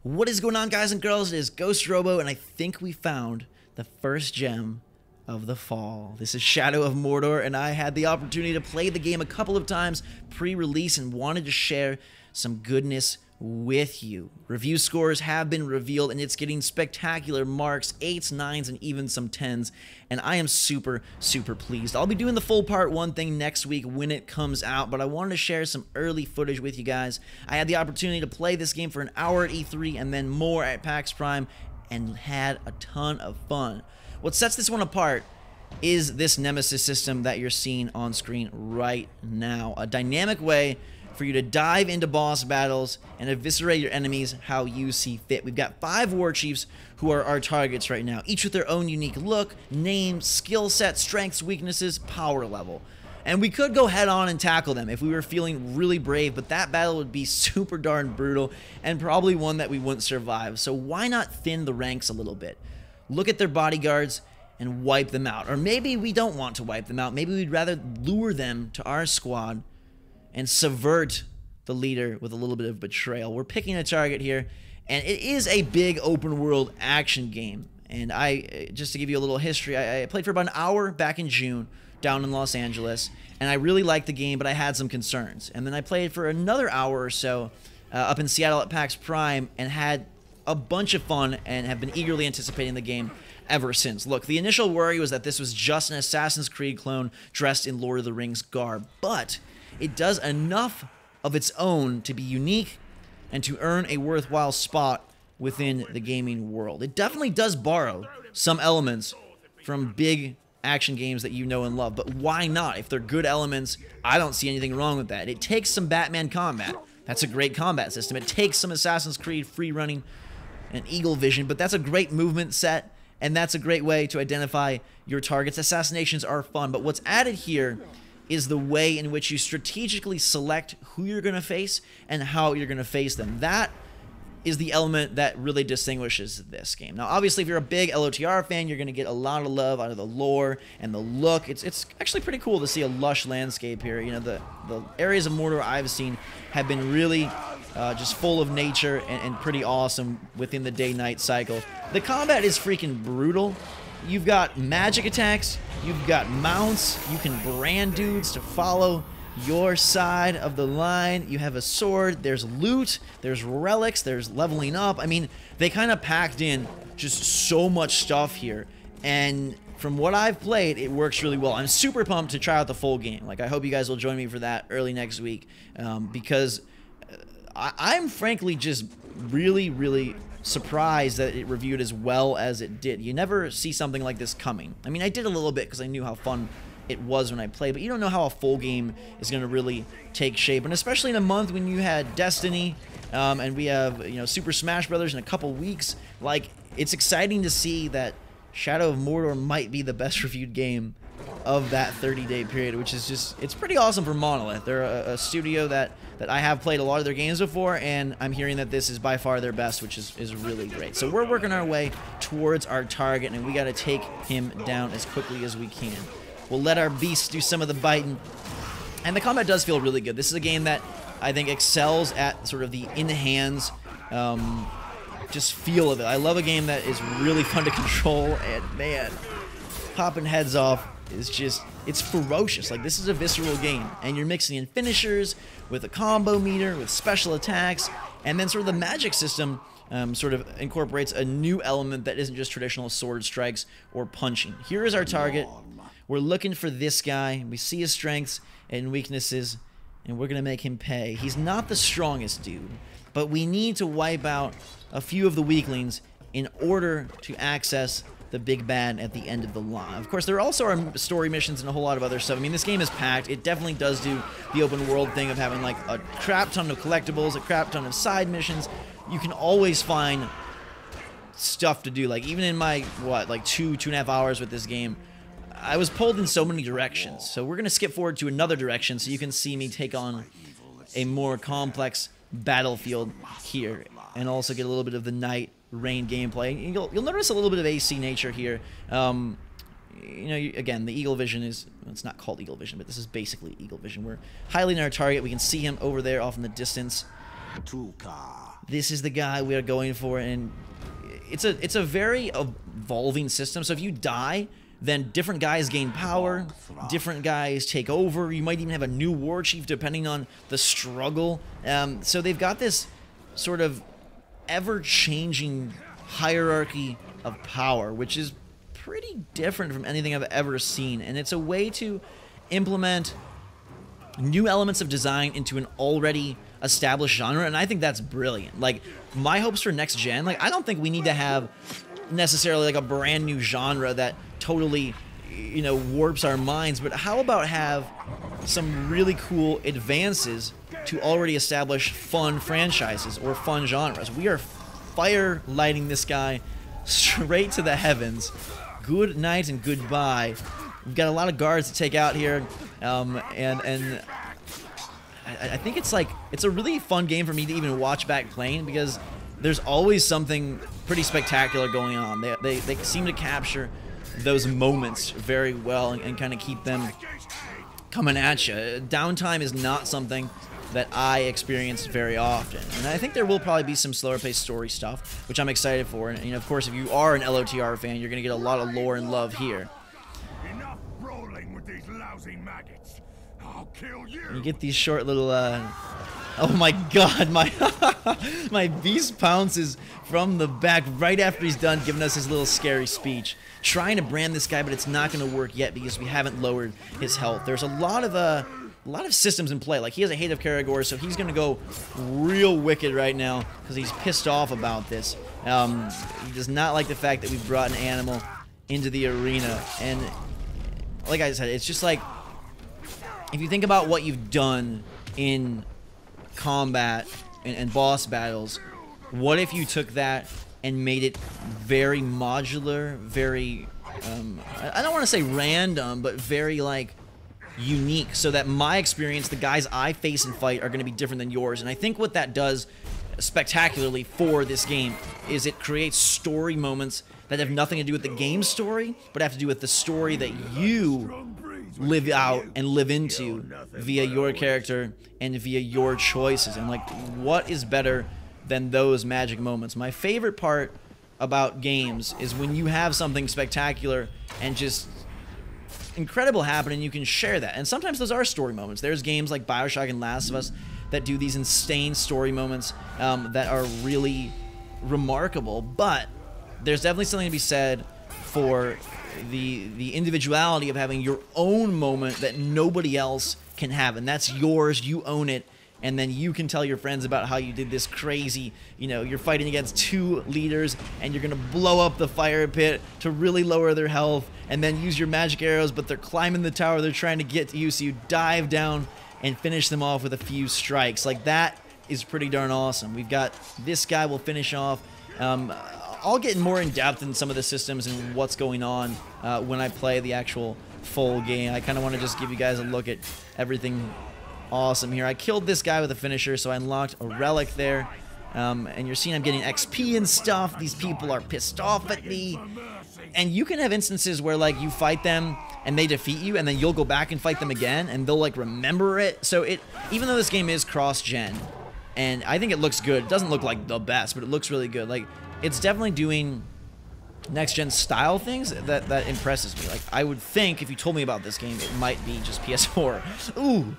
What is going on, guys and girls? It is GhostRobo, and I think we found the first gem of the fall. This is Shadow of Mordor, and I had the opportunity to play the game a couple of times pre-release and wanted to share some goodness with you. Review scores have been revealed, and it's getting spectacular marks, 8s, 9s, and even some 10s, and I am super pleased. I'll be doing the full part 1 thing next week when it comes out, but I wanted to share some early footage with you guys. I had the opportunity to play this game for an hour at E3 and then more at PAX Prime, and had a ton of fun. What sets this one apart is this Nemesis system that you're seeing on screen right now. A dynamic way for you to dive into boss battles and eviscerate your enemies how you see fit. We've got 5 war chiefs who are our targets right now, each with their own unique look, name, skill set, strengths, weaknesses, power level. And we could go head on and tackle them if we were feeling really brave, but that battle would be super darn brutal and probably one that we wouldn't survive. So why not thin the ranks a little bit? Look at their bodyguards and wipe them out. Or maybe we don't want to wipe them out. Maybe we'd rather lure them to our squad and subvert the leader with a little bit of betrayal. We're picking a target here, and it is a big open world action game. And just to give you a little history, I played for about an hour back in June down in Los Angeles, and I really liked the game, but I had some concerns. And then I played for another hour or so up in Seattle at PAX Prime and had a bunch of fun and have been eagerly anticipating the game ever since. Look, the initial worry was that this was just an Assassin's Creed clone dressed in Lord of the Rings garb, but it does enough of its own to be unique and to earn a worthwhile spot within the gaming world. It definitely does borrow some elements from big action games that you know and love, but why not? If they're good elements, I don't see anything wrong with that. It takes some Batman combat. That's a great combat system. It takes some Assassin's Creed free running and eagle vision, but that's a great movement set, and that's a great way to identify your targets. Assassinations are fun, but what's added here is the way in which you strategically select who you're going to face and how you're going to face them. That is the element that really distinguishes this game. Now, obviously, if you're a big LOTR fan, you're going to get a lot of love out of the lore and the look. It's actually pretty cool to see a lush landscape here. You know, the areas of Mordor I've seen have been really just full of nature and pretty awesome within the day-night cycle. The combat is freaking brutal. You've got magic attacks, you've got mounts, you can brand dudes to follow your side of the line, you have a sword, there's loot, there's relics, there's leveling up. I mean, they kind of packed in just so much stuff here, and from what I've played, it works really well. I'm super pumped to try out the full game. Like, I hope you guys will join me for that early next week, because I'm frankly just really surprised that it reviewed as well as it did. You never see something like this coming. I mean, I did a little bit because I knew how fun it was when I played, but you don't know how a full game is going to really take shape, and especially in a month when you had Destiny, and we have, you know, Super Smash Brothers in a couple weeks. Like, it's exciting to see that Shadow of Mordor might be the best reviewed game of that 30-day period, which is just, it's pretty awesome for Monolith. They're a studio that I have played a lot of their games before, and I'm hearing that this is by far their best, which is really great. So we're working our way towards our target, and we got to take him down as quickly as we can. We'll let our beasts do some of the biting, and the combat does feel really good. This is a game that I think excels at sort of the in-hands just feel of it. I love a game that is really fun to control, and man, popping heads off is just, it's ferocious. Like, this is a visceral game, and you're mixing in finishers with a combo meter, with special attacks, and then sort of the magic system sort of incorporates a new element that isn't just traditional sword strikes or punching. Here is our target. We're looking for this guy. We see his strengths and weaknesses, and we're going to make him pay. He's not the strongest dude, but we need to wipe out a few of the weaklings in order to access the big bad at the end of the line. Of course, there also are story missions and a whole lot of other stuff. I mean, this game is packed. It definitely does do the open world thing of having like a crap ton of collectibles, a crap ton of side missions. You can always find stuff to do. Like, even in my, what, like 2.5 hours with this game, I was pulled in so many directions. So we're going to skip forward to another direction so you can see me take on a more complex battlefield here, and also get a little bit of the night rain gameplay. You'll notice a little bit of AC nature here. You know, again, the eagle vision is, well, it's not called eagle vision, but this is basically eagle vision. We're highlighting our target. We can see him over there off in the distance. This is the guy we are going for, and it's a very evolving system. So if you die, then different guys gain power, different guys take over. You might even have a new war chief depending on the struggle. So they've got this sort of ever-changing hierarchy of power, which is pretty different from anything I've ever seen. And it's a way to implement new elements of design into an already established genre, and I think that's brilliant. Like, my hopes for next gen, like, I don't think we need to have necessarily like a brand new genre that totally, you know, warps our minds, but how about have some really cool advances to already established fun franchises or fun genres? We are fire lighting this guy straight to the heavens. Good night and goodbye. We've got a lot of guards to take out here, and I think it's like, it's a really fun game for me to even watch back playing, because there's always something pretty spectacular going on. They seem to capture those moments very well and kind of keep them coming at you. Downtime is not something that I experience very often, and I think there will probably be some slower paced story stuff, which I'm excited for. And, you know, of course, if you are an LOTR fan, you're gonna get a lot of lore and love here. Enough rolling with these lousy maggots. I'll kill you. You get these short little oh my god, my my beast pounces from the back right after he's done giving us his little scary speech. Trying to brand this guy, but it's not going to work yet because we haven't lowered his health. There's a lot of systems in play. Like, he has a hate of Karagor, so he's going to go real wicked right now because he's pissed off about this. He does not like the fact that we've brought an animal into the arena. And like I said, it's just like, if you think about what you've done in combat and boss battles, what if you took that and made it very modular, very, I don't want to say random, but very, like, unique, so that my experience, the guys I face and fight, are going to be different than yours. And I think what that does spectacularly for this game is it creates story moments that have nothing to do with the game story, but have to do with the story that you live out and live into via your character and via your choices. And, like, what is better than those magic moments? My favorite part about games is when you have something spectacular and just incredible happen and you can share that. And sometimes those are story moments. There's games like BioShock and Last of Us that do these insane story moments that are really remarkable. But there's definitely something to be said for the individuality of having your own moment that nobody else can have, and that's yours. You own it, and then you can tell your friends about how you did this crazy, you know, you're fighting against 2 leaders and you're gonna blow up the fire pit to really lower their health, and then use your magic arrows, but they're climbing the tower, they're trying to get to you, so you dive down and finish them off with a few strikes. Like, that is pretty darn awesome. We've got this guy we'll finish off. I'll get more in depth in some of the systems and what's going on when I play the actual full game. I kind of want to just give you guys a look at everything awesome here. I killed this guy with a finisher, so I unlocked a relic there. And you're seeing I'm getting XP and stuff. These people are pissed off at me. And you can have instances where, like, you fight them and they defeat you, and then you'll go back and fight them again, and they'll, like, remember it. So even though this game is cross-gen, and I think it looks good, it doesn't look like the best, but it looks really good. Like, it's definitely doing next-gen style things that impresses me. Like, I would think if you told me about this game, it might be just PS4. Ooh,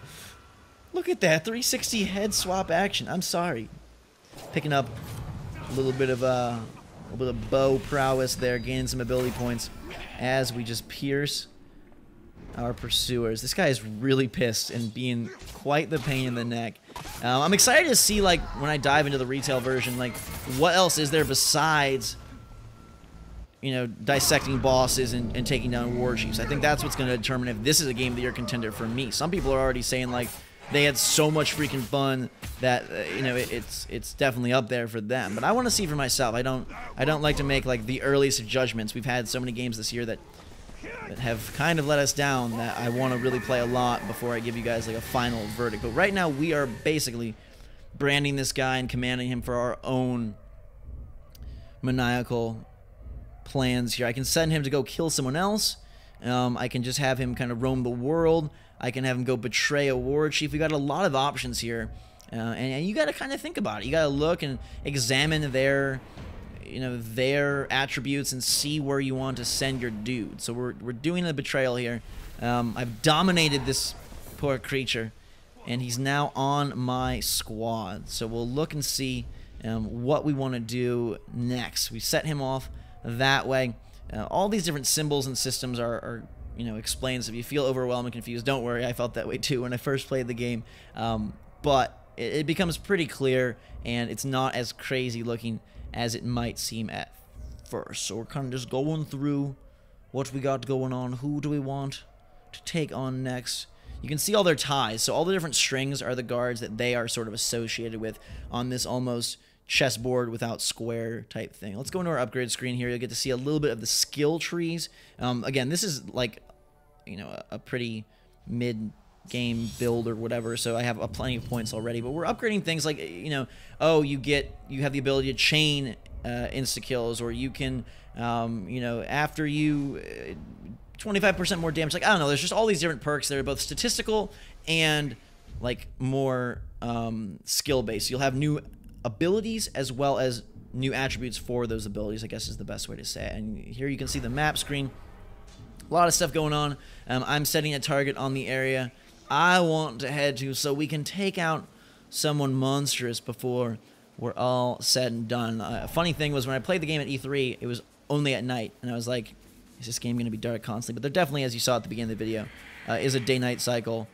look at that 360 head swap action. I'm sorry. Picking up a little bit of bow prowess there, gaining some ability points as we just pierce our pursuers. This guy is really pissed and being quite the pain in the neck. I'm excited to see, like, when I dive into the retail version, like, what else is there besides, you know, dissecting bosses and taking down war chiefs. I think that's what's going to determine if this is a game of the year contender for me. Some people are already saying, like, they had so much freaking fun that you know, it's definitely up there for them. But I want to see for myself. I don't like to make, like, the earliest of judgments. We've had so many games this year that have kind of let us down that I want to really play a lot before I give you guys, like, a final verdict. But right now we are basically branding this guy and commanding him for our own maniacal plans here. I can send him to go kill someone else. I can just have him kind of roam the world. I can have him go betray a war chief. We got a lot of options here And you got to kind of think about it. You got to look and examine their, their attributes and see where you want to send your dude. So we're doing a betrayal here. I've dominated this poor creature, and he's now on my squad. So we'll look and see what we want to do next. We set him off that way. All these different symbols and systems are explained. So if you feel overwhelmed and confused, don't worry. I felt that way too when I first played the game. But it becomes pretty clear, and it's not as crazy looking as it might seem at first. So we're kind of just going through what we got going on. Who do we want to take on next? You can see all their ties. So all the different strings are the guards that they are sort of associated with on this almost chessboard without square type thing. Let's go into our upgrade screen here. You'll get to see a little bit of the skill trees. Again, this is like, a pretty mid-game build or whatever, so I have plenty of points already. But we're upgrading things like, oh, you have the ability to chain insta-kills, or you can, after you 25% more damage. Like, I don't know, there's just all these different perks that are both statistical and like more skill-based. You'll have new abilities as well as new attributes for those abilities, I guess is the best way to say it. And here you can see the map screen. A lot of stuff going on. I'm setting a target on the area I want to head to so we can take out someone monstrous before we're all said and done. A funny thing was when I played the game at E3, it was only at night, and I was like, is this game going to be dark constantly? But there definitely, as you saw at the beginning of the video, is a day-night cycle,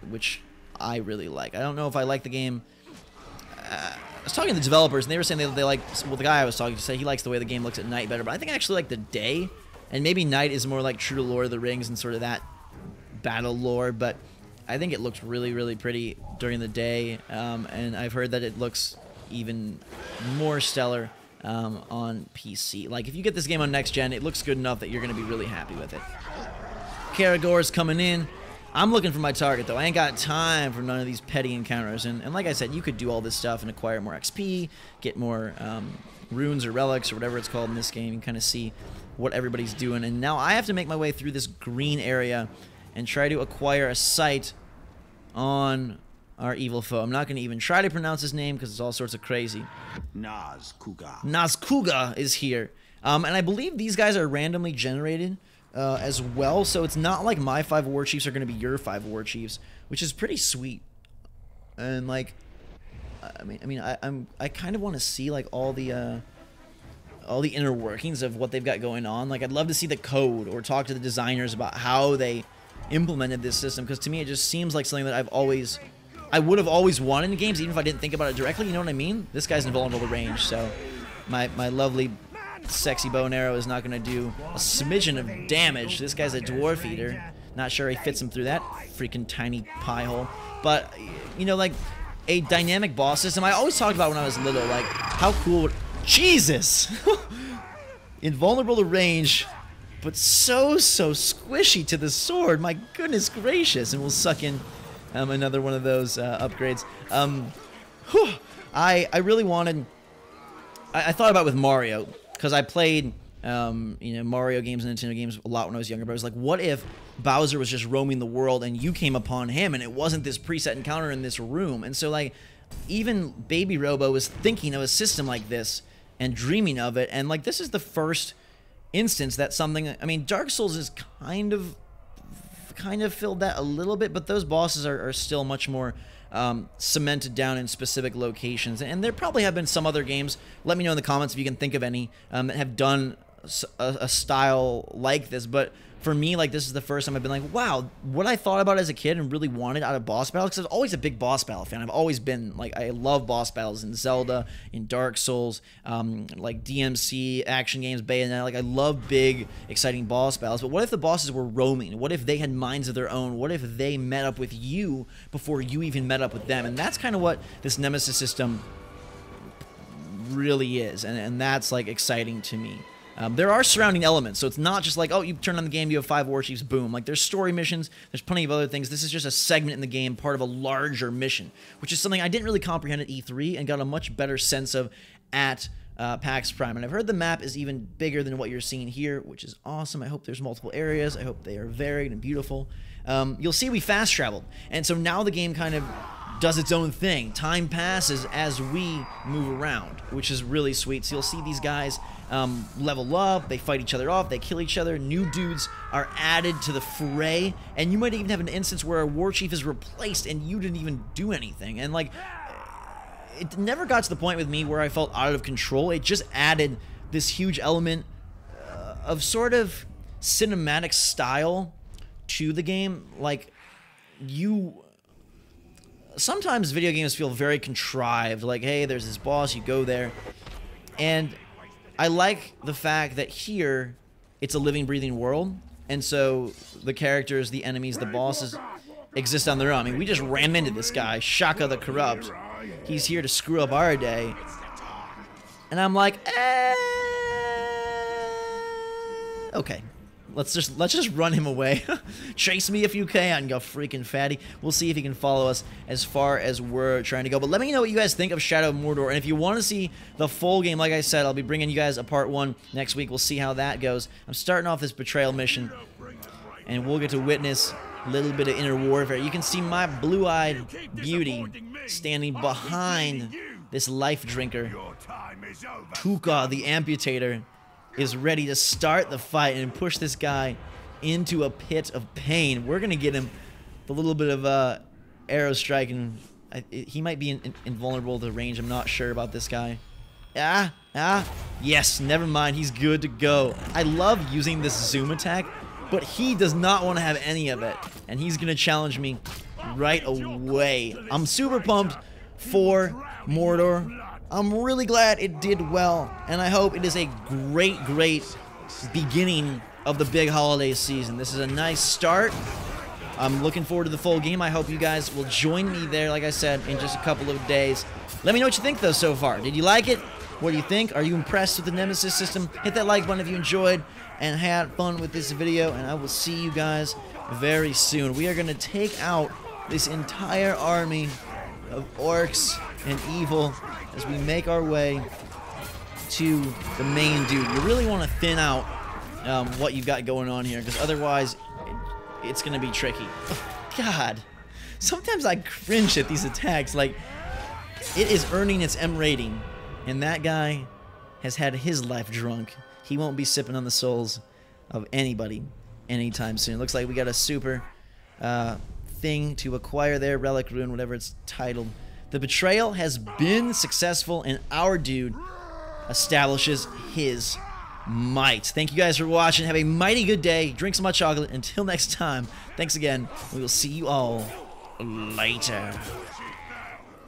which I really like. I don't know if I like the game. I was talking to the developers, and they were saying they like, well, the guy I was talking to said he likes the way the game looks at night better, but I think I actually like the day, and maybe night is more like true to Lord of the Rings and sort of that battle lore, but I think it looks really, really pretty during the day, and I've heard that it looks even more stellar on PC. Like, if you get this game on next gen, it looks good enough that you're going to be really happy with it. Karagor's coming in. I'm looking for my target, though. I ain't got time for none of these petty encounters. And like I said, you could do all this stuff and acquire more XP, get more runes or relics or whatever it's called in this game, and kind of see what everybody's doing. And now I have to make my way through this green area and try to acquire a sight on our evil foe. I'm not going to even try to pronounce his name because it's all sorts of crazy. Nazkuga is here. And I believe these guys are randomly generated as well, so it's not like my 5 war chiefs are going to be your 5 war chiefs, which is pretty sweet. And like, I kind of want to see like all the inner workings of what they've got going on. Like, I'd love to see the code or talk to the designers about how they implemented this system, because to me it just seems like something that I would have always wanted in games, even if I didn't think about it directly. You know what I mean? This guy's invulnerable to range, so my lovely sexy bow and arrow is not going to do a smidgen of damage. This guy's a dwarf eater. Not sure he fits him through that freaking tiny pie hole. But, like, a dynamic boss system. I always talked about when I was little, like, how cool would... Jesus! Invulnerable to range, but so squishy to the sword. My goodness gracious. And we'll suck in another one of those upgrades. I really wanted... I thought about it with Mario, because I played Mario games and Nintendo games a lot when I was younger, but I was like, what if Bowser was just roaming the world and you came upon him and it wasn't this preset encounter in this room? And so, like, even Baby Robo was thinking of a system like this and dreaming of it, and like, this is the first instance that something... I mean, Dark Souls is kind of filled that a little bit, but those bosses are still much more cemented down in specific locations. And there probably have been some other games, let me know in the comments if you can think of any, that have done a style like this. But for me, like, this is the first time I've been like, wow, what I thought about as a kid and really wanted out of boss battles, because I was always a big boss battle fan. I've always been, like, I love boss battles in Zelda, in Dark Souls, like DMC, action games, Bayonetta. Like, I love big, exciting boss battles. But what if the bosses were roaming? What if they had minds of their own? What if they met up with you before you even met up with them? And that's kind of what this Nemesis system really is. And that's, like, exciting to me. There are surrounding elements, so it's not just like, oh, you turn on the game, you have 5 war chiefs, boom. Like, there's story missions, there's plenty of other things. This is just a segment in the game, part of a larger mission, which is something I didn't really comprehend at E3 and got a much better sense of at PAX Prime. And I've heard the map is even bigger than what you're seeing here, which is awesome. I hope there's multiple areas. I hope they are varied and beautiful. You'll see we fast traveled. And so now the game kind of does its own thing. Time passes as we move around, which is really sweet. So you'll see these guys level up, they fight each other off, they kill each other, new dudes are added to the fray, and you might even have an instance where a war chief is replaced and you didn't even do anything. And like, it never got to the point with me where I felt out of control. It just added this huge element of sort of cinematic style to the game. Like, sometimes video games feel very contrived, like, hey, there's this boss, you go there. And I like the fact that here, it's a living, breathing world, and so the characters, the enemies, the bosses exist on their own. I mean, we just ran into this guy, Shaka the Corrupt. He's here to screw up our day. And I'm like, okay. Let's just run him away. Chase me if you can, you freaking fatty. We'll see if he can follow us as far as we're trying to go. But let me know what you guys think of Shadow of Mordor. And if you want to see the full game, like I said, I'll be bringing you guys a part 1 next week. We'll see how that goes. I'm starting off this betrayal mission, and we'll get to witness a little bit of inner warfare. You can see my blue-eyed beauty standing behind this life drinker. Kuka, the amputator, is ready to start the fight and push this guy into a pit of pain. We're going to get him the little bit of arrow strike, and he might be invulnerable to range. I'm not sure about this guy. Yes, never mind. He's good to go. I love using this zoom attack, but he does not want to have any of it, and he's going to challenge me right away. I'm super pumped for Mordor. I'm really glad it did well, and I hope it is a great, great beginning of the big holiday season. This is a nice start. I'm looking forward to the full game. I hope you guys will join me there, like I said, in just a couple of days. Let me know what you think, though, so far. Did you like it? What do you think? Are you impressed with the Nemesis system? Hit that like button if you enjoyed and had fun with this video, and I will see you guys very soon. We are going to take out this entire army of orcs and evil as we make our way to the main dude. You really want to thin out what you've got going on here, because otherwise it's going to be tricky. Oh, God, sometimes I cringe at these attacks. Like, it is earning its M rating, and that guy has had his life drunk. He won't be sipping on the souls of anybody anytime soon. Looks like we got a super thing to acquire there, Relic Rune, whatever it's titled. The betrayal has been successful, and our dude establishes his might. Thank you guys for watching. Have a mighty good day. Drink some hot chocolate. Until next time, thanks again. We will see you all later.